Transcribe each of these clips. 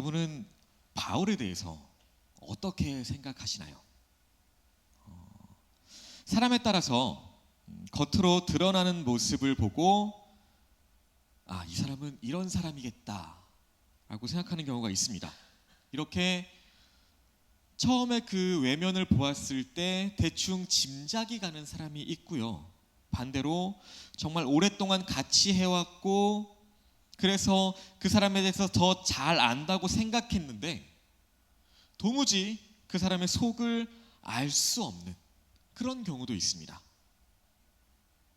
여러분은 바울에 대해서 어떻게 생각하시나요? 사람에 따라서 겉으로 드러나는 모습을 보고 이 사람은 이런 사람이겠다 라고 생각하는 경우가 있습니다. 이렇게 처음에 그 외면을 보았을 때 대충 짐작이 가는 사람이 있고요. 반대로 정말 오랫동안 같이 해왔고 그래서 그 사람에 대해서 더 잘 안다고 생각했는데 도무지 그 사람의 속을 알 수 없는 그런 경우도 있습니다.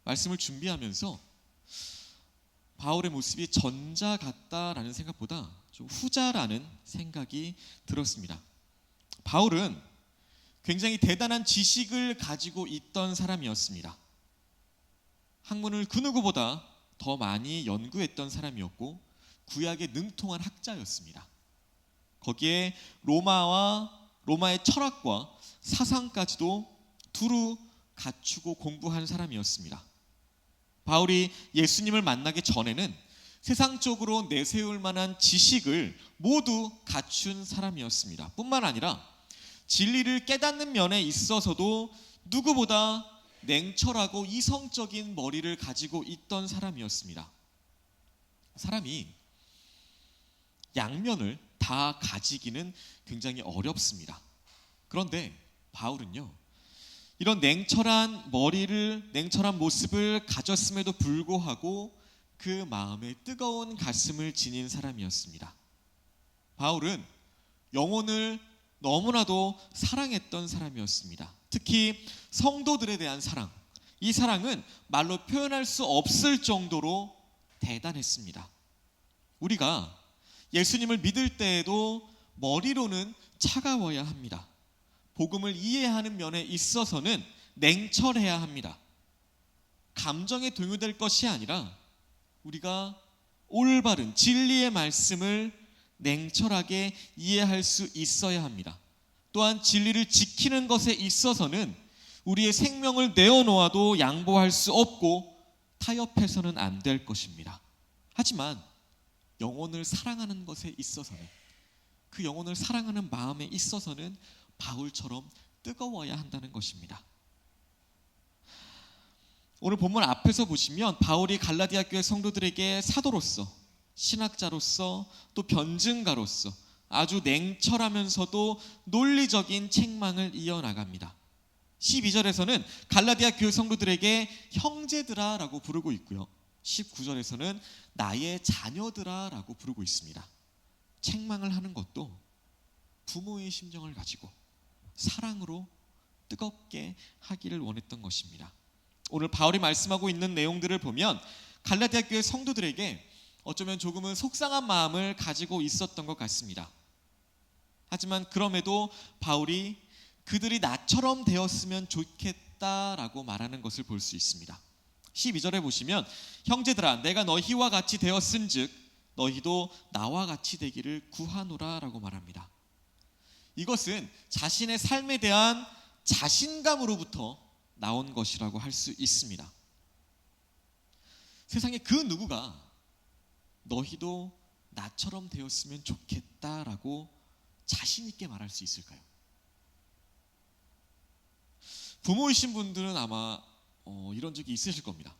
말씀을 준비하면서 바울의 모습이 전자 같다라는 생각보다 좀 후자라는 생각이 들었습니다. 바울은 굉장히 대단한 지식을 가지고 있던 사람이었습니다. 학문을 그 누구보다 더 많이 연구했던 사람이었고 구약에 능통한 학자였습니다. 거기에 로마의 철학과 사상까지도 두루 갖추고 공부한 사람이었습니다. 바울이 예수님을 만나기 전에는 세상적으로 내세울 만한 지식을 모두 갖춘 사람이었습니다. 뿐만 아니라 진리를 깨닫는 면에 있어서도 누구보다 냉철하고 이성적인 머리를 가지고 있던 사람이었습니다. 사람이 양면을 다 가지기는 굉장히 어렵습니다. 그런데 바울은요, 이런 냉철한 모습을 가졌음에도 불구하고 그 마음에 뜨거운 가슴을 지닌 사람이었습니다. 바울은 영혼을 너무나도 사랑했던 사람이었습니다. 특히 성도들에 대한 사랑, 이 사랑은 말로 표현할 수 없을 정도로 대단했습니다. 우리가 예수님을 믿을 때에도 머리로는 차가워야 합니다. 복음을 이해하는 면에 있어서는 냉철해야 합니다. 감정에 동요될 것이 아니라 우리가 올바른 진리의 말씀을 냉철하게 이해할 수 있어야 합니다. 또한 진리를 지키는 것에 있어서는 우리의 생명을 내어놓아도 양보할 수 없고 타협해서는 안 될 것입니다. 하지만 영혼을 사랑하는 것에 있어서는, 그 영혼을 사랑하는 마음에 있어서는 바울처럼 뜨거워야 한다는 것입니다. 오늘 본문 앞에서 보시면 바울이 갈라디아 교회 성도들에게 사도로서, 신학자로서, 또 변증가로서 아주 냉철하면서도 논리적인 책망을 이어나갑니다. 12절에서는 갈라디아 교회 성도들에게 형제들아 라고 부르고 있고요, 19절에서는 나의 자녀들아 라고 부르고 있습니다. 책망을 하는 것도 부모의 심정을 가지고 사랑으로 뜨겁게 하기를 원했던 것입니다. 오늘 바울이 말씀하고 있는 내용들을 보면 갈라디아 교회 성도들에게 어쩌면 조금은 속상한 마음을 가지고 있었던 것 같습니다. 하지만 그럼에도 바울이 그들이 나처럼 되었으면 좋겠다라고 말하는 것을 볼 수 있습니다. 12절에 보시면 형제들아 내가 너희와 같이 되었은즉 너희도 나와 같이 되기를 구하노라 라고 말합니다. 이것은 자신의 삶에 대한 자신감으로부터 나온 것이라고 할 수 있습니다. 세상에 그 누구가 너희도 나처럼 되었으면 좋겠다라고 자신 있게 말할 수 있을까요? 부모이신 분들은 아마 이런 적이 있으실 겁니다.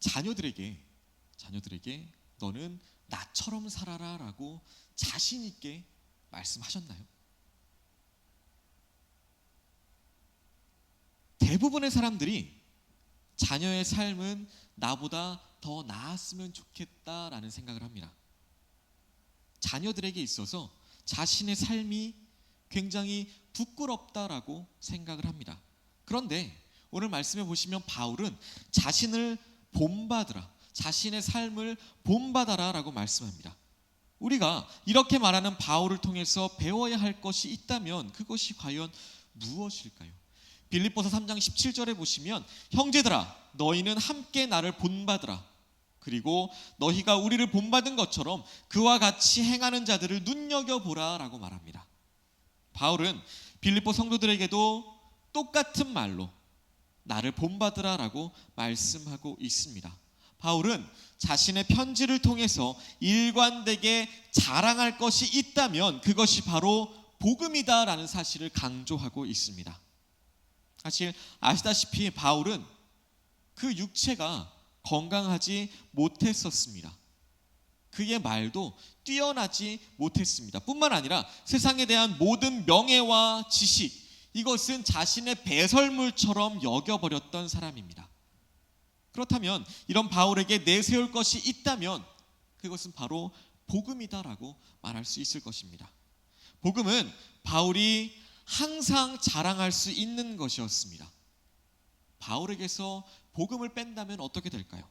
자녀들에게 너는 나처럼 살아라 라고 자신 있게 말씀하셨나요? 대부분의 사람들이 자녀의 삶은 나보다 더 나았으면 좋겠다라는 생각을 합니다. 자녀들에게 있어서 자신의 삶이 굉장히 부끄럽다라고 생각을 합니다. 그런데 오늘 말씀해 보시면 바울은 자신을 본받으라, 자신의 삶을 본받아라 라고 말씀합니다. 우리가 이렇게 말하는 바울을 통해서 배워야 할 것이 있다면 그것이 과연 무엇일까요? 빌립보서 3장 17절에 보시면 형제들아 너희는 함께 나를 본받으라, 그리고 너희가 우리를 본받은 것처럼 그와 같이 행하는 자들을 눈여겨보라 라고 말합니다. 바울은 빌립보 성도들에게도 똑같은 말로 나를 본받으라 라고 말씀하고 있습니다. 바울은 자신의 편지를 통해서 일관되게 자랑할 것이 있다면 그것이 바로 복음이다라는 사실을 강조하고 있습니다. 사실 아시다시피 바울은 그 육체가 건강하지 못했었습니다. 그의 말도 뛰어나지 못했습니다. 뿐만 아니라 세상에 대한 모든 명예와 지식, 이것은 자신의 배설물처럼 여겨버렸던 사람입니다. 그렇다면 이런 바울에게 내세울 것이 있다면 그것은 바로 복음이다라고 말할 수 있을 것입니다. 복음은 바울이 항상 자랑할 수 있는 것이었습니다. 바울에게서 복음을 뺀다면 어떻게 될까요?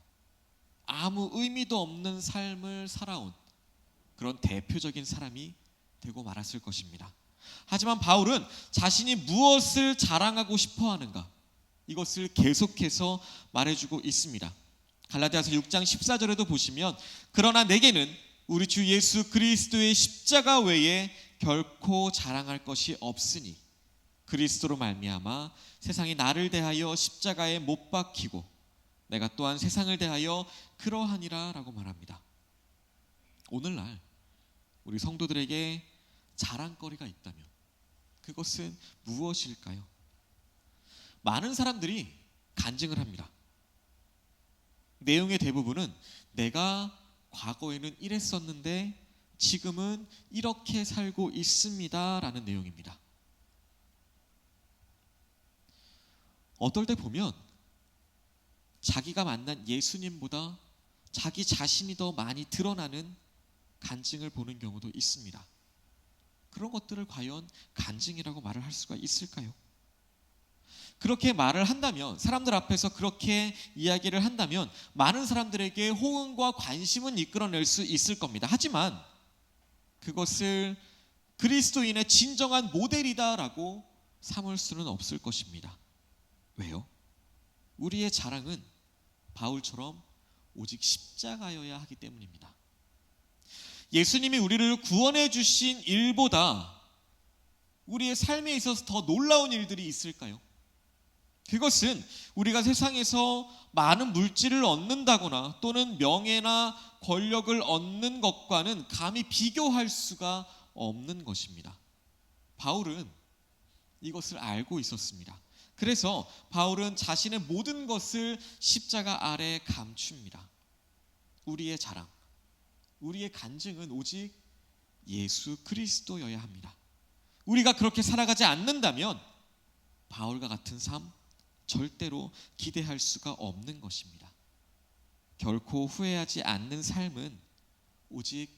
아무 의미도 없는 삶을 살아온 그런 대표적인 사람이 되고 말았을 것입니다. 하지만 바울은 자신이 무엇을 자랑하고 싶어 하는가, 이것을 계속해서 말해주고 있습니다. 갈라디아서 6장 14절에도 보시면 그러나 내게는 우리 주 예수 그리스도의 십자가 외에 결코 자랑할 것이 없으니 그리스도로 말미암아 세상이 나를 대하여 십자가에 못 박히고 내가 또한 세상을 대하여 그러하니라 라고 말합니다. 오늘날 우리 성도들에게 자랑거리가 있다면 그것은 무엇일까요? 많은 사람들이 간증을 합니다. 내용의 대부분은 내가 과거에는 이랬었는데 지금은 이렇게 살고 있습니다 라는 내용입니다. 어떨 때 보면 자기가 만난 예수님보다 자기 자신이 더 많이 드러나는 간증을 보는 경우도 있습니다. 그런 것들을 과연 간증이라고 말을 할 수가 있을까요? 그렇게 말을 한다면, 사람들 앞에서 그렇게 이야기를 한다면 많은 사람들에게 호응과 관심은 이끌어낼 수 있을 겁니다. 하지만 그것을 그리스도인의 진정한 모델이다라고 삼을 수는 없을 것입니다. 왜요? 우리의 자랑은 바울처럼 오직 십자가여야 하기 때문입니다. 예수님이 우리를 구원해 주신 일보다 우리의 삶에 있어서 더 놀라운 일들이 있을까요? 그것은 우리가 세상에서 많은 물질을 얻는다거나 또는 명예나 권력을 얻는 것과는 감히 비교할 수가 없는 것입니다. 바울은 이것을 알고 있었습니다. 그래서 바울은 자신의 모든 것을 십자가 아래 감춥니다. 우리의 자랑, 우리의 간증은 오직 예수 그리스도여야 합니다. 우리가 그렇게 살아가지 않는다면 바울과 같은 삶 절대로 기대할 수가 없는 것입니다. 결코 후회하지 않는 삶은 오직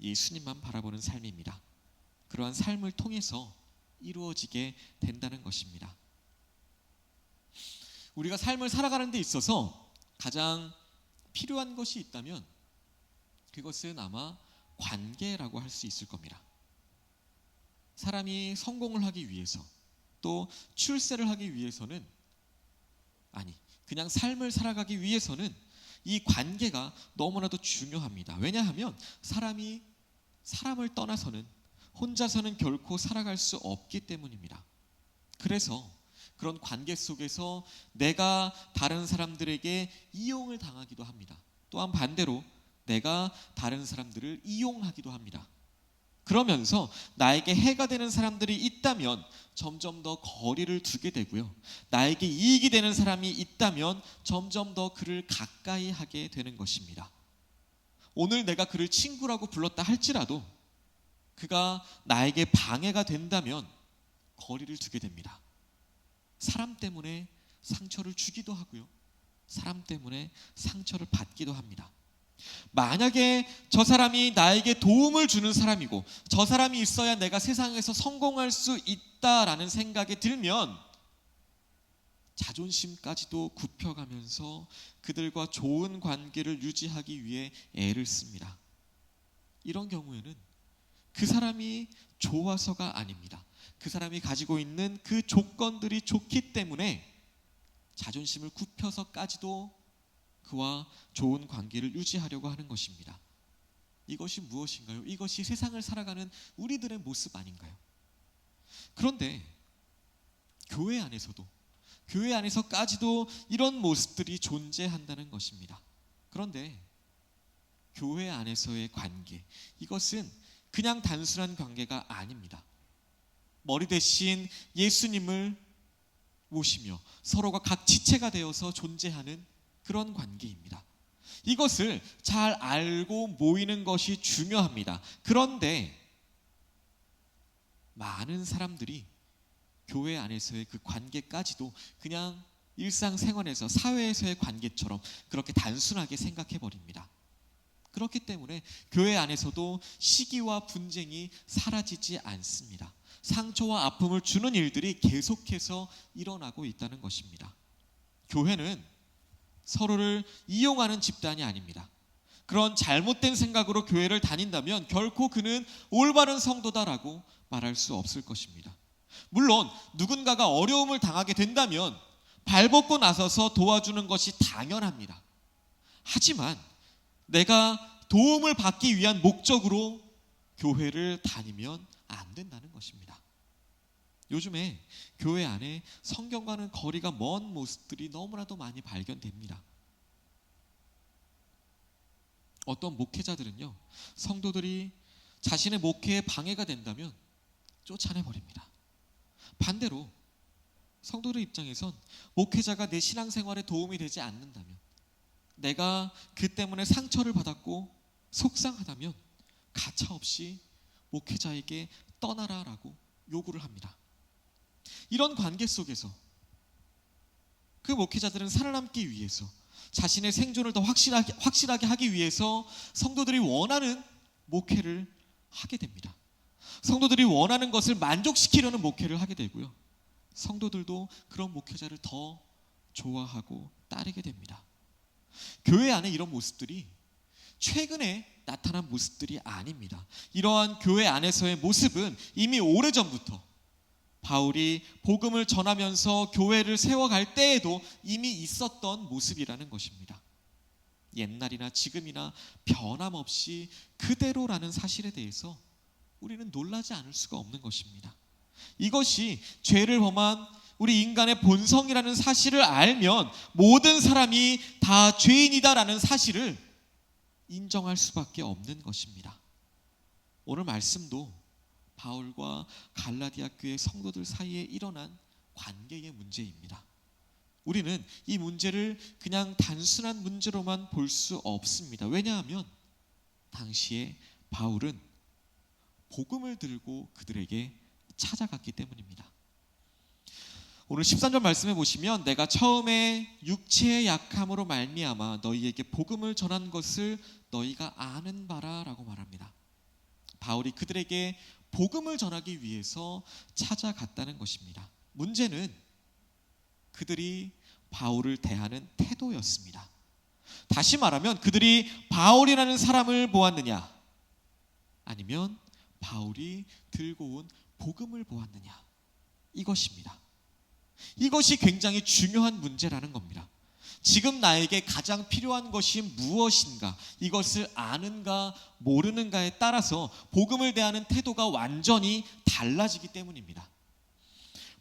예수님만 바라보는 삶입니다. 그러한 삶을 통해서 이루어지게 된다는 것입니다. 우리가 삶을 살아가는 데 있어서 가장 필요한 것이 있다면 그것은 아마 관계라고 할 수 있을 겁니다. 사람이 성공을 하기 위해서 또 출세를 하기 위해서는 그냥 삶을 살아가기 위해서는 이 관계가 너무나도 중요합니다. 왜냐하면 사람이 사람을 떠나서는 혼자서는 결코 살아갈 수 없기 때문입니다. 그래서 그런 관계 속에서 내가 다른 사람들에게 이용을 당하기도 합니다. 또한 반대로 내가 다른 사람들을 이용하기도 합니다. 그러면서 나에게 해가 되는 사람들이 있다면 점점 더 거리를 두게 되고요. 나에게 이익이 되는 사람이 있다면 점점 더 그를 가까이 하게 되는 것입니다. 오늘 내가 그를 친구라고 불렀다 할지라도 그가 나에게 방해가 된다면 거리를 두게 됩니다. 사람 때문에 상처를 주기도 하고요. 사람 때문에 상처를 받기도 합니다. 만약에 저 사람이 나에게 도움을 주는 사람이고 저 사람이 있어야 내가 세상에서 성공할 수 있다라는 생각이 들면 자존심까지도 굽혀가면서 그들과 좋은 관계를 유지하기 위해 애를 씁니다. 이런 경우에는 그 사람이 좋아서가 아닙니다. 그 사람이 가지고 있는 그 조건들이 좋기 때문에 자존심을 굽혀서까지도 그와 좋은 관계를 유지하려고 하는 것입니다. 이것이 무엇인가요? 이것이 세상을 살아가는 우리들의 모습 아닌가요? 그런데 교회 안에서까지도 이런 모습들이 존재한다는 것입니다. 그런데 교회 안에서의 관계, 이것은 그냥 단순한 관계가 아닙니다. 머리 대신 예수님을 모시며 서로가 각 지체가 되어서 존재하는 그런 관계입니다. 이것을 잘 알고 모이는 것이 중요합니다. 그런데 많은 사람들이 교회 안에서의 그 관계까지도 그냥 일상생활에서 사회에서의 관계처럼 그렇게 단순하게 생각해 버립니다. 그렇기 때문에 교회 안에서도 시기와 분쟁이 사라지지 않습니다. 상처와 아픔을 주는 일들이 계속해서 일어나고 있다는 것입니다. 교회는 서로를 이용하는 집단이 아닙니다. 그런 잘못된 생각으로 교회를 다닌다면 결코 그는 올바른 성도다라고 말할 수 없을 것입니다. 물론 누군가가 어려움을 당하게 된다면 발벗고 나서서 도와주는 것이 당연합니다. 하지만 내가 도움을 받기 위한 목적으로 교회를 다니면 안 된다는 것입니다. 요즘에 교회 안에 성경과는 거리가 먼 모습들이 너무나도 많이 발견됩니다. 어떤 목회자들은요, 성도들이 자신의 목회에 방해가 된다면 쫓아내버립니다. 반대로 성도들 입장에선 목회자가 내 신앙생활에 도움이 되지 않는다면, 내가 그 때문에 상처를 받았고 속상하다면 가차없이 목회자에게 떠나라라고 요구를 합니다. 이런 관계 속에서 그 목회자들은 살아남기 위해서, 자신의 생존을 더 확실하게 하기 위해서 성도들이 원하는 목회를 하게 됩니다. 성도들이 원하는 것을 만족시키려는 목회를 하게 되고요, 성도들도 그런 목회자를 더 좋아하고 따르게 됩니다. 교회 안에 이런 모습들이 최근에 나타난 모습들이 아닙니다. 이러한 교회 안에서의 모습은 이미 오래전부터 바울이 복음을 전하면서 교회를 세워갈 때에도 이미 있었던 모습이라는 것입니다. 옛날이나 지금이나 변함없이 그대로라는 사실에 대해서 우리는 놀라지 않을 수가 없는 것입니다. 이것이 죄를 범한 우리 인간의 본성이라는 사실을 알면 모든 사람이 다 죄인이다라는 사실을 인정할 수밖에 없는 것입니다. 오늘 말씀도 바울과 갈라디아 교회 성도들 사이에 일어난 관계의 문제입니다. 우리는 이 문제를 그냥 단순한 문제로만 볼 수 없습니다. 왜냐하면 당시에 바울은 복음을 들고 그들에게 찾아갔기 때문입니다. 오늘 13절 말씀해 보시면, 내가 처음에 육체의 약함으로 말미암아 너희에게 복음을 전한 것을 너희가 아는 바라 라고 말합니다. 바울이 그들에게 복음을 전하기 위해서 찾아갔다는 것입니다. 문제는 그들이 바울을 대하는 태도였습니다. 다시 말하면 그들이 바울이라는 사람을 보았느냐, 아니면 바울이 들고 온 복음을 보았느냐, 이것입니다. 이것이 굉장히 중요한 문제라는 겁니다. 지금 나에게 가장 필요한 것이 무엇인가, 이것을 아는가 모르는가에 따라서 복음을 대하는 태도가 완전히 달라지기 때문입니다.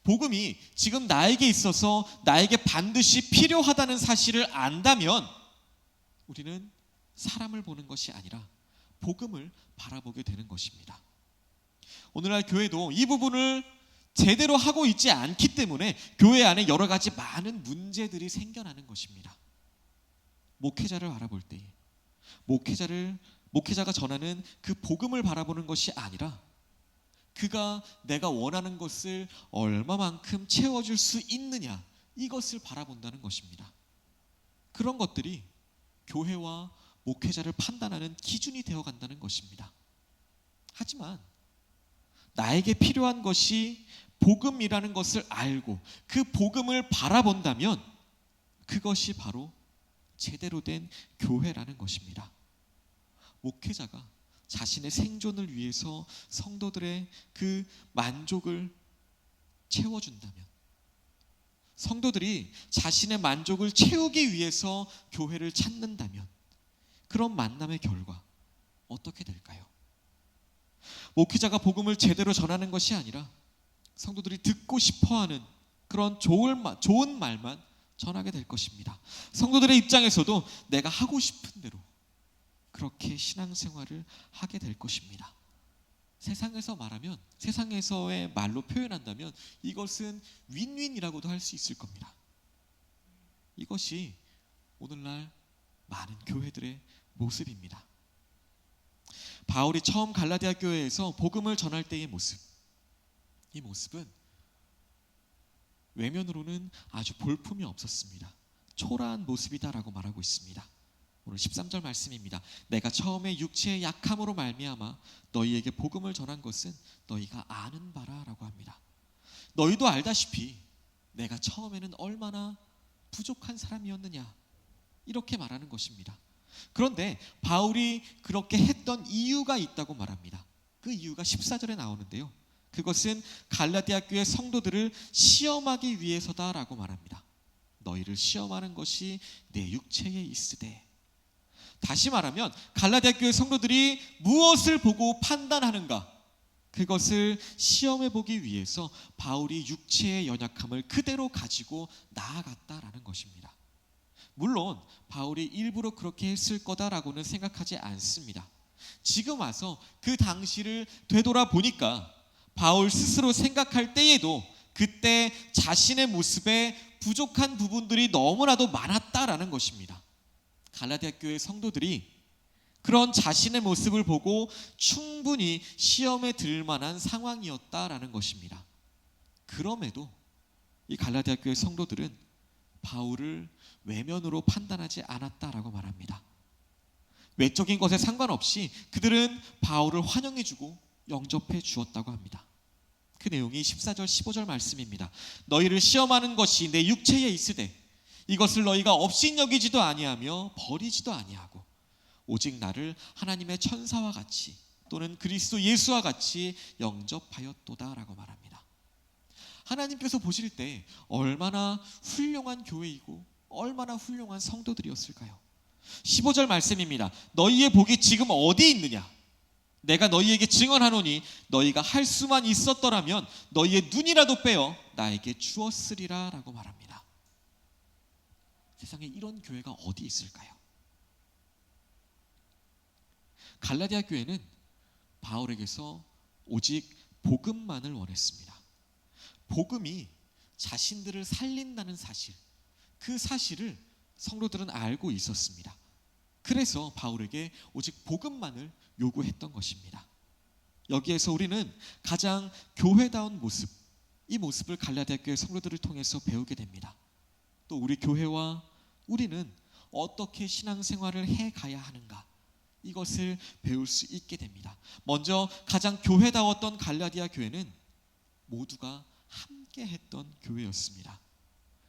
복음이 지금 나에게 있어서 나에게 반드시 필요하다는 사실을 안다면 우리는 사람을 보는 것이 아니라 복음을 바라보게 되는 것입니다. 오늘날 교회도 이 부분을 제대로 하고 있지 않기 때문에 교회 안에 여러 가지 많은 문제들이 생겨나는 것입니다. 목회자를 바라볼 때 목회자가 전하는 그 복음을 바라보는 것이 아니라 그가 내가 원하는 것을 얼마만큼 채워줄 수 있느냐, 이것을 바라본다는 것입니다. 그런 것들이 교회와 목회자를 판단하는 기준이 되어간다는 것입니다. 하지만 나에게 필요한 것이 복음이라는 것을 알고 그 복음을 바라본다면 그것이 바로 제대로 된 교회라는 것입니다. 목회자가 자신의 생존을 위해서 성도들의 그 만족을 채워준다면, 성도들이 자신의 만족을 채우기 위해서 교회를 찾는다면 그런 만남의 결과 어떻게 될까요? 목회자가 복음을 제대로 전하는 것이 아니라 성도들이 듣고 싶어하는 그런 좋은 말만 전하게 될 것입니다. 성도들의 입장에서도 내가 하고 싶은 대로 그렇게 신앙생활을 하게 될 것입니다. 세상에서 말하면, 세상에서의 말로 표현한다면 이것은 윈윈이라고도 할 수 있을 겁니다. 이것이 오늘날 많은 교회들의 모습입니다. 바울이 처음 갈라디아 교회에서 복음을 전할 때의 모습, 이 모습은 외면으로는 아주 볼품이 없었습니다. 초라한 모습이다라고 말하고 있습니다. 오늘 13절 말씀입니다. 내가 처음에 육체의 약함으로 말미암아 너희에게 복음을 전한 것은 너희가 아는 바라라고 합니다. 너희도 알다시피 내가 처음에는 얼마나 부족한 사람이었느냐, 이렇게 말하는 것입니다. 그런데 바울이 그렇게 했던 이유가 있다고 말합니다. 그 이유가 14절에 나오는데요, 그것은 갈라디아 교회 성도들을 시험하기 위해서다라고 말합니다. 너희를 시험하는 것이 내 육체에 있으되. 다시 말하면 갈라디아 교회 성도들이 무엇을 보고 판단하는가, 그것을 시험해 보기 위해서 바울이 육체의 연약함을 그대로 가지고 나아갔다라는 것입니다. 물론 바울이 일부러 그렇게 했을 거다라고는 생각하지 않습니다. 지금 와서 그 당시를 되돌아보니까 바울 스스로 생각할 때에도 그때 자신의 모습에 부족한 부분들이 너무나도 많았다라는 것입니다. 갈라디아 교회 성도들이 그런 자신의 모습을 보고 충분히 시험에 들 만한 상황이었다라는 것입니다. 그럼에도 이 갈라디아 교회 성도들은 바울을 외면으로 판단하지 않았다라고 말합니다. 외적인 것에 상관없이 그들은 바울을 환영해주고 영접해 주었다고 합니다. 그 내용이 14절 15절 말씀입니다. 너희를 시험하는 것이 내 육체에 있으되 이것을 너희가 업신여기지도 아니하며 버리지도 아니하고 오직 나를 하나님의 천사와 같이 또는 그리스도 예수와 같이 영접하였도다라고 말합니다. 하나님께서 보실 때 얼마나 훌륭한 교회이고 얼마나 훌륭한 성도들이었을까요? 15절 말씀입니다. 너희의 복이 지금 어디 있느냐? 내가 너희에게 증언하노니 너희가 할 수만 있었더라면 너희의 눈이라도 빼어 나에게 주었으리라 라고 말합니다. 세상에 이런 교회가 어디 있을까요? 갈라디아 교회는 바울에게서 오직 복음만을 원했습니다. 복음이 자신들을 살린다는 사실, 그 사실을 성도들은 알고 있었습니다. 그래서 바울에게 오직 복음만을 요구했던 것입니다. 여기에서 우리는 가장 교회다운 모습, 이 모습을 갈라디아 교회 성도들을 통해서 배우게 됩니다. 또 우리 교회와 우리는 어떻게 신앙생활을 해가야 하는가, 이것을 배울 수 있게 됩니다. 먼저 가장 교회다웠던 갈라디아 교회는 모두가 함께 했던 교회였습니다.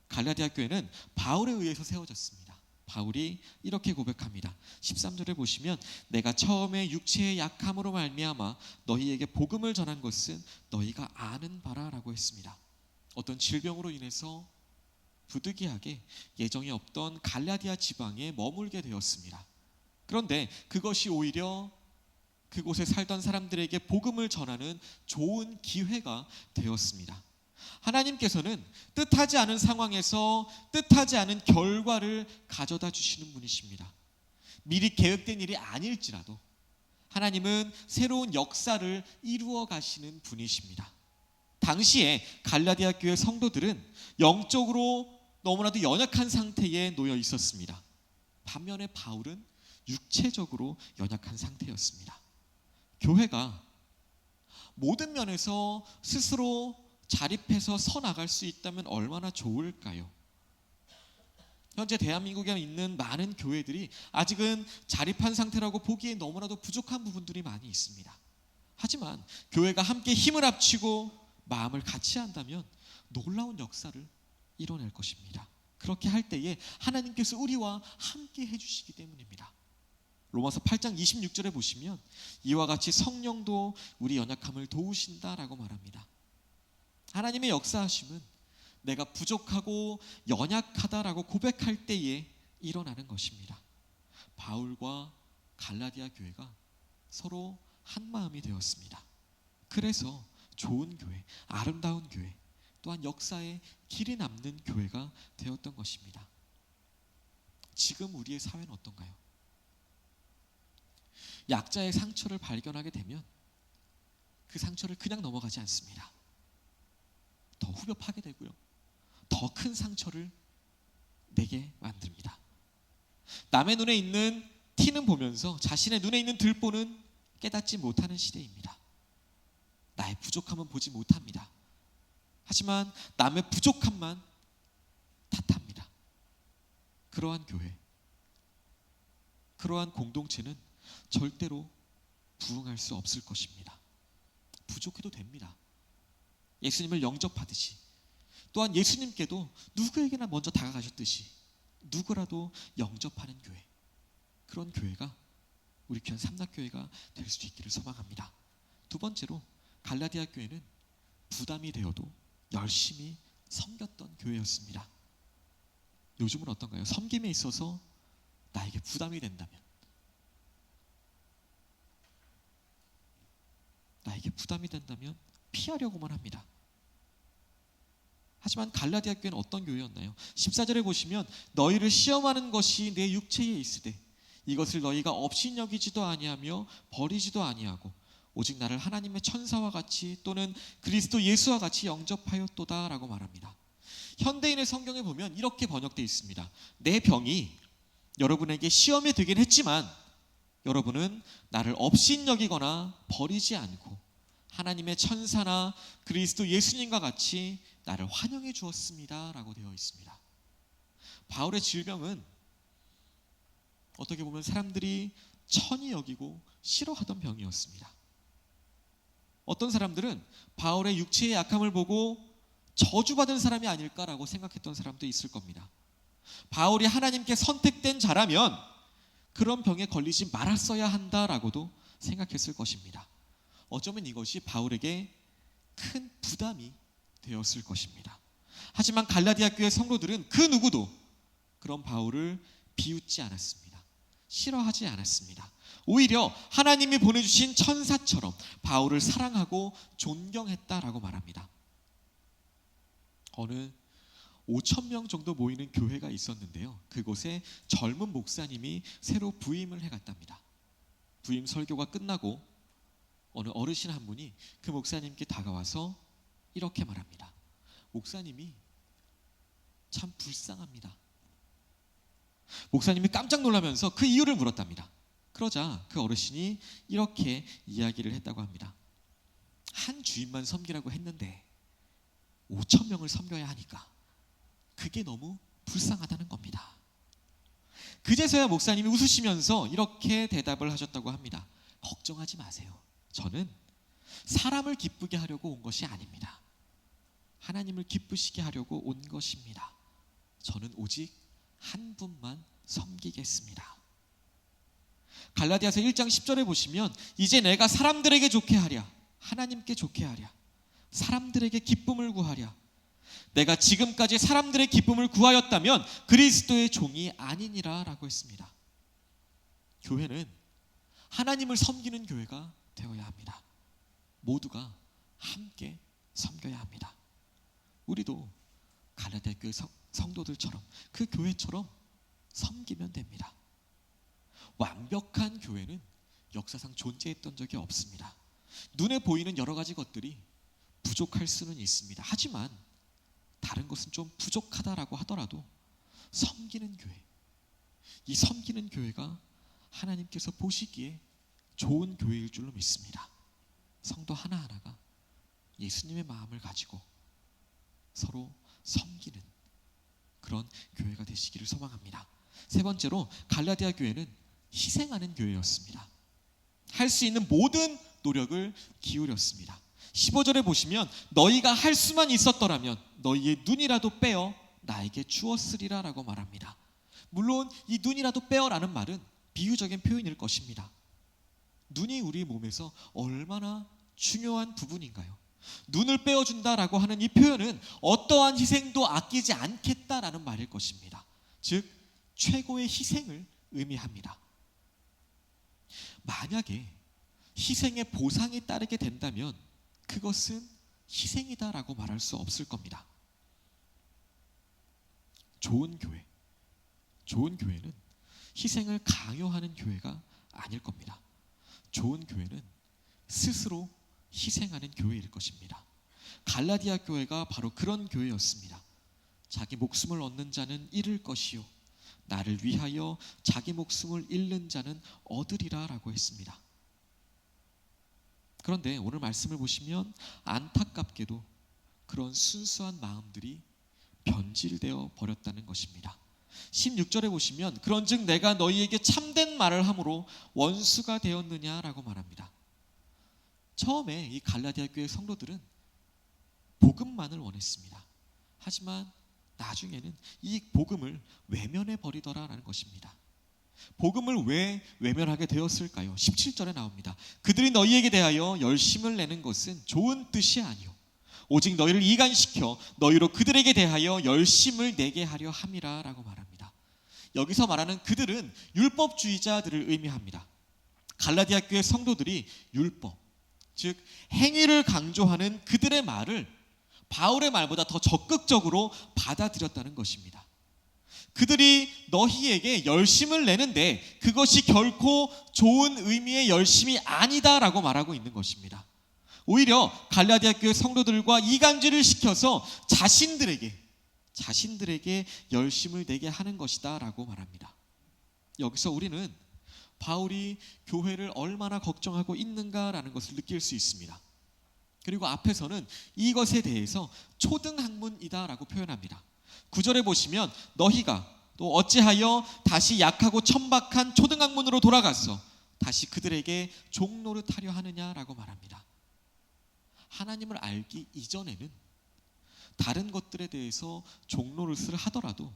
갈라디아 교회는 바울에 의해서 세워졌습니다. 바울이 이렇게 고백합니다. 13절에 보시면 내가 처음에 육체의 약함으로 말미암아 너희에게 복음을 전한 것은 너희가 아는 바라라고 했습니다. 어떤 질병으로 인해서 부득이하게 예정이 없던 갈라디아 지방에 머물게 되었습니다. 그런데 그것이 오히려 그곳에 살던 사람들에게 복음을 전하는 좋은 기회가 되었습니다. 하나님께서는 뜻하지 않은 상황에서 뜻하지 않은 결과를 가져다 주시는 분이십니다. 미리 계획된 일이 아닐지라도 하나님은 새로운 역사를 이루어 가시는 분이십니다. 당시에 갈라디아 교회 성도들은 영적으로 너무나도 연약한 상태에 놓여 있었습니다. 반면에 바울은 육체적으로 연약한 상태였습니다. 교회가 모든 면에서 스스로 자립해서 서 나갈 수 있다면 얼마나 좋을까요? 현재 대한민국에 있는 많은 교회들이 아직은 자립한 상태라고 보기에 너무나도 부족한 부분들이 많이 있습니다. 하지만 교회가 함께 힘을 합치고 마음을 같이 한다면 놀라운 역사를 이뤄낼 것입니다. 그렇게 할 때에 하나님께서 우리와 함께 해주시기 때문입니다. 로마서 8장 26절에 보시면 이와 같이 성령도 우리 연약함을 도우신다라고 말합니다. 하나님의 역사하심은 내가 부족하고 연약하다라고 고백할 때에 일어나는 것입니다. 바울과 갈라디아 교회가 서로 한 마음이 되었습니다. 그래서 좋은 교회, 아름다운 교회, 또한 역사에 길이 남는 교회가 되었던 것입니다. 지금 우리의 사회는 어떤가요? 약자의 상처를 발견하게 되면 그 상처를 그냥 넘어가지 않습니다. 더 후벼 파게 되고요. 더 큰 상처를 내게 만듭니다. 남의 눈에 있는 티는 보면서 자신의 눈에 있는 들보는 깨닫지 못하는 시대입니다. 나의 부족함은 보지 못합니다. 하지만 남의 부족함만 탓합니다. 그러한 교회, 그러한 공동체는 절대로 부흥할 수 없을 것입니다. 부족해도 됩니다. 예수님을 영접하듯이, 또한 예수님께도 누구에게나 먼저 다가가셨듯이 누구라도 영접하는 교회, 그런 교회가 우리 귀한 삼락교회가 될 수 있기를 소망합니다. 두 번째로, 갈라디아 교회는 부담이 되어도 열심히 섬겼던 교회였습니다. 요즘은 어떤가요? 섬김에 있어서 나에게 부담이 된다면, 피하려고만 합니다. 하지만 갈라디아 교회는 어떤 교회였나요? 14절에 보시면 너희를 시험하는 것이 내 육체에 있으되 이것을 너희가 업신여기지도 아니하며 버리지도 아니하고 오직 나를 하나님의 천사와 같이 또는 그리스도 예수와 같이 영접하였도다 라고 말합니다. 현대인의 성경에 보면 이렇게 번역되어 있습니다. 내 병이 여러분에게 시험이 되긴 했지만 여러분은 나를 업신여기거나 버리지 않고 하나님의 천사나 그리스도 예수님과 같이 나를 환영해 주었습니다 라고 되어 있습니다. 바울의 질병은 어떻게 보면 사람들이 천히 여기고 싫어하던 병이었습니다. 어떤 사람들은 바울의 육체의 약함을 보고 저주받은 사람이 아닐까라고 생각했던 사람도 있을 겁니다. 바울이 하나님께 선택된 자라면 그런 병에 걸리지 말았어야 한다라고도 생각했을 것입니다. 어쩌면 이것이 바울에게 큰 부담이 되었을 것입니다. 하지만 갈라디아 교회 성도들은 그 누구도 그런 바울을 비웃지 않았습니다. 싫어하지 않았습니다. 오히려 하나님이 보내주신 천사처럼 바울을 사랑하고 존경했다라고 말합니다. 어느 5,000명 정도 모이는 교회가 있었는데요. 그곳에 젊은 목사님이 새로 부임을 해갔답니다. 부임 설교가 끝나고 어느 어르신 한 분이 그 목사님께 다가와서 이렇게 말합니다. 목사님이 참 불쌍합니다. 목사님이 깜짝 놀라면서 그 이유를 물었답니다. 그러자 그 어르신이 이렇게 이야기를 했다고 합니다. 한 주인만 섬기라고 했는데 5,000명을 섬겨야 하니까 그게 너무 불쌍하다는 겁니다. 그제서야 목사님이 웃으시면서 이렇게 대답을 하셨다고 합니다. 걱정하지 마세요. 저는 사람을 기쁘게 하려고 온 것이 아닙니다. 하나님을 기쁘시게 하려고 온 것입니다. 저는 오직 한 분만 섬기겠습니다. 갈라디아서 1장 10절에 보시면 이제 내가 사람들에게 좋게 하랴, 하나님께 좋게 하랴, 사람들에게 기쁨을 구하랴. 내가 지금까지 사람들의 기쁨을 구하였다면 그리스도의 종이 아니니라 라고 했습니다. 교회는 하나님을 섬기는 교회가 되어야 합니다. 모두가 함께 섬겨야 합니다. 우리도 갈라디아 교회 성도들처럼 그 교회처럼 섬기면 됩니다. 완벽한 교회는 역사상 존재했던 적이 없습니다. 눈에 보이는 여러 가지 것들이 부족할 수는 있습니다. 하지만 다른 것은 좀 부족하다라고 하더라도 섬기는 교회, 이 섬기는 교회가 하나님께서 보시기에 좋은 교회일 줄로 믿습니다. 성도 하나하나가 예수님의 마음을 가지고 서로 섬기는 그런 교회가 되시기를 소망합니다. 세 번째로, 갈라디아 교회는 희생하는 교회였습니다. 할 수 있는 모든 노력을 기울였습니다. 15절에 보시면 너희가 할 수만 있었더라면 너희의 눈이라도 빼어 나에게 주었으리라 라고 말합니다. 물론 이 눈이라도 빼어라는 말은 비유적인 표현일 것입니다. 눈이 우리 몸에서 얼마나 중요한 부분인가요? 눈을 빼어준다라고 하는 이 표현은 어떠한 희생도 아끼지 않겠다라는 말일 것입니다. 즉 최고의 희생을 의미합니다. 만약에 희생의 보상이 따르게 된다면 그것은 희생이다라고 말할 수 없을 겁니다. 좋은 교회는 희생을 강요하는 교회가 아닐 겁니다. 좋은 교회는 스스로 희생하는 교회일 것입니다. 갈라디아 교회가 바로 그런 교회였습니다. 자기 목숨을 얻는 자는 잃을 것이요 나를 위하여 자기 목숨을 잃는 자는 얻으리라 라고 했습니다. 그런데 오늘 말씀을 보시면 안타깝게도 그런 순수한 마음들이 변질되어 버렸다는 것입니다. 16절에 보시면 그런즉 내가 너희에게 참된 말을 함으로 원수가 되었느냐라고 말합니다. 처음에 이 갈라디아 교회 성도들은 복음만을 원했습니다. 하지만 나중에는 이 복음을 외면해 버리더라라는 것입니다. 복음을 왜 외면하게 되었을까요? 17절에 나옵니다. 그들이 너희에게 대하여 열심을 내는 것은 좋은 뜻이 아니요 오직 너희를 이간시켜 너희로 그들에게 대하여 열심을 내게 하려 함이라 라고 말합니다. 여기서 말하는 그들은 율법주의자들을 의미합니다. 갈라디아 교회 성도들이 율법, 즉 행위를 강조하는 그들의 말을 바울의 말보다 더 적극적으로 받아들였다는 것입니다. 그들이 너희에게 열심을 내는데 그것이 결코 좋은 의미의 열심이 아니다라고 말하고 있는 것입니다. 오히려 갈라디아 교회 성도들과 이간질을 시켜서 자신들에게 열심을 내게 하는 것이다 라고 말합니다. 여기서 우리는 바울이 교회를 얼마나 걱정하고 있는가라는 것을 느낄 수 있습니다. 그리고 앞에서는 이것에 대해서 초등학문이다 라고 표현합니다. 9절에 보시면 너희가 또 어찌하여 다시 약하고 천박한 초등학문으로 돌아가서 다시 그들에게 종노릇하려 하느냐라고 말합니다. 하나님을 알기 이전에는 다른 것들에 대해서 종노릇을 하더라도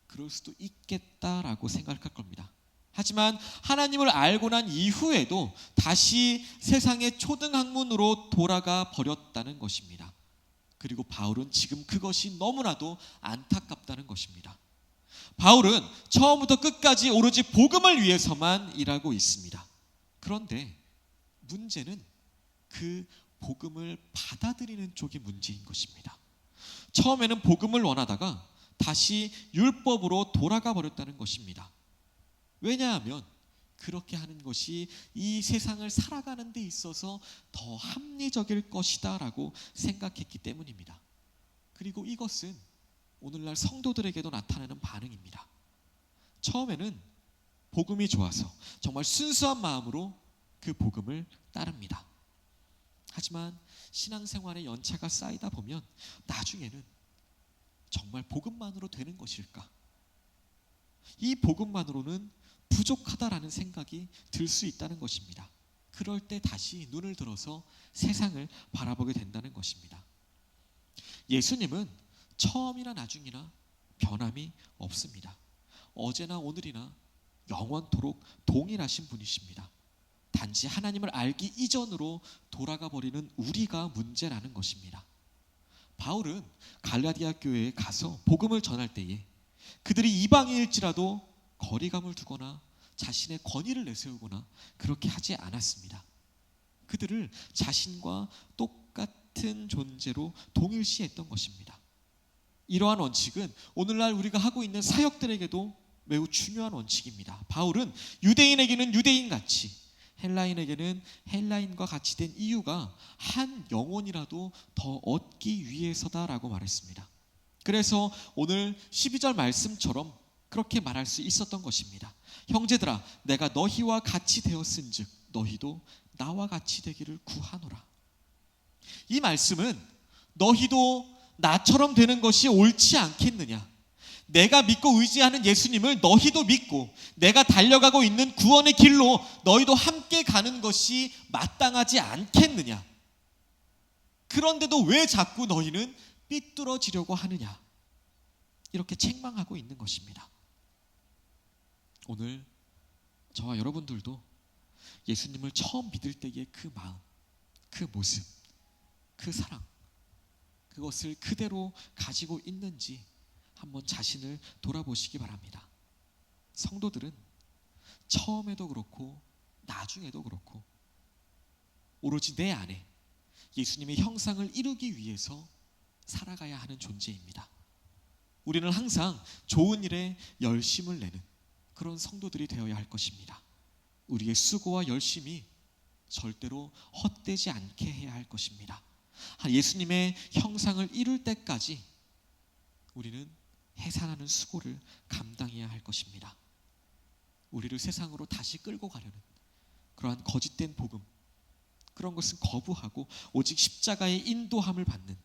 그럴 수도 있겠다라고 생각할 겁니다. 하지만 하나님을 알고 난 이후에도 다시 세상의 초등학문으로 돌아가 버렸다는 것입니다. 그리고 바울은 지금 그것이 너무나도 안타깝다는 것입니다. 바울은 처음부터 끝까지 오로지 복음을 위해서만 일하고 있습니다. 그런데 문제는 그 복음을 받아들이는 쪽이 문제인 것입니다. 처음에는 복음을 원하다가 다시 율법으로 돌아가 버렸다는 것입니다. 왜냐하면 그렇게 하는 것이 이 세상을 살아가는 데 있어서 더 합리적일 것이다 라고 생각했기 때문입니다. 그리고 이것은 오늘날 성도들에게도 나타나는 반응입니다. 처음에는 복음이 좋아서 정말 순수한 마음으로 그 복음을 따릅니다. 하지만 신앙생활의 연차가 쌓이다 보면 나중에는 정말 복음만으로 되는 것일까? 이 복음만으로는 부족하다라는 생각이 들 수 있다는 것입니다. 그럴 때 다시 눈을 들어서 세상을 바라보게 된다는 것입니다. 예수님은 처음이나 나중이나 변함이 없습니다. 어제나 오늘이나 영원토록 동일하신 분이십니다. 단지 하나님을 알기 이전으로 돌아가 버리는 우리가 문제라는 것입니다. 바울은 갈라디아 교회에 가서 복음을 전할 때에 그들이 이방인일지라도 거리감을 두거나 자신의 권위를 내세우거나 그렇게 하지 않았습니다. 그들을 자신과 똑같은 존재로 동일시했던 것입니다. 이러한 원칙은 오늘날 우리가 하고 있는 사역들에게도 매우 중요한 원칙입니다. 바울은 유대인에게는 유대인같이 헬라인에게는 헬라인과 같이 된 이유가 한 영혼이라도 더 얻기 위해서다라고 말했습니다. 그래서 오늘 12절 말씀처럼 그렇게 말할 수 있었던 것입니다. 형제들아 내가 너희와 같이 되었은즉 너희도 나와 같이 되기를 구하노라. 이 말씀은 너희도 나처럼 되는 것이 옳지 않겠느냐, 내가 믿고 의지하는 예수님을 너희도 믿고 내가 달려가고 있는 구원의 길로 너희도 함께 가는 것이 마땅하지 않겠느냐, 그런데도 왜 자꾸 너희는 삐뚤어지려고 하느냐, 이렇게 책망하고 있는 것입니다. 오늘 저와 여러분들도 예수님을 처음 믿을 때의 그 마음, 그 모습, 그 사랑, 그것을 그대로 가지고 있는지 한번 자신을 돌아보시기 바랍니다. 성도들은 처음에도 그렇고 나중에도 그렇고 오로지 내 안에 예수님의 형상을 이루기 위해서 살아가야 하는 존재입니다. 우리는 항상 좋은 일에 열심을 내는 그런 성도들이 되어야 할 것입니다. 우리의 수고와 열심이 절대로 헛되지 않게 해야 할 것입니다. 예수님의 형상을 이룰 때까지 우리는 해산하는 수고를 감당해야 할 것입니다. 우리를 세상으로 다시 끌고 가려는 그러한 거짓된 복음, 그런 것은 거부하고 오직 십자가의 인도함을 받는,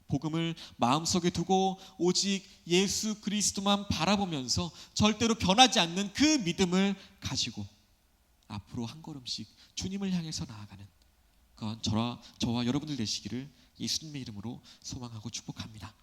복음을 마음속에 두고 오직 예수 그리스도만 바라보면서 절대로 변하지 않는 그 믿음을 가지고 앞으로 한 걸음씩 주님을 향해서 나아가는 그건 저와 여러분들 되시기를 예수님의 이름으로 소망하고 축복합니다.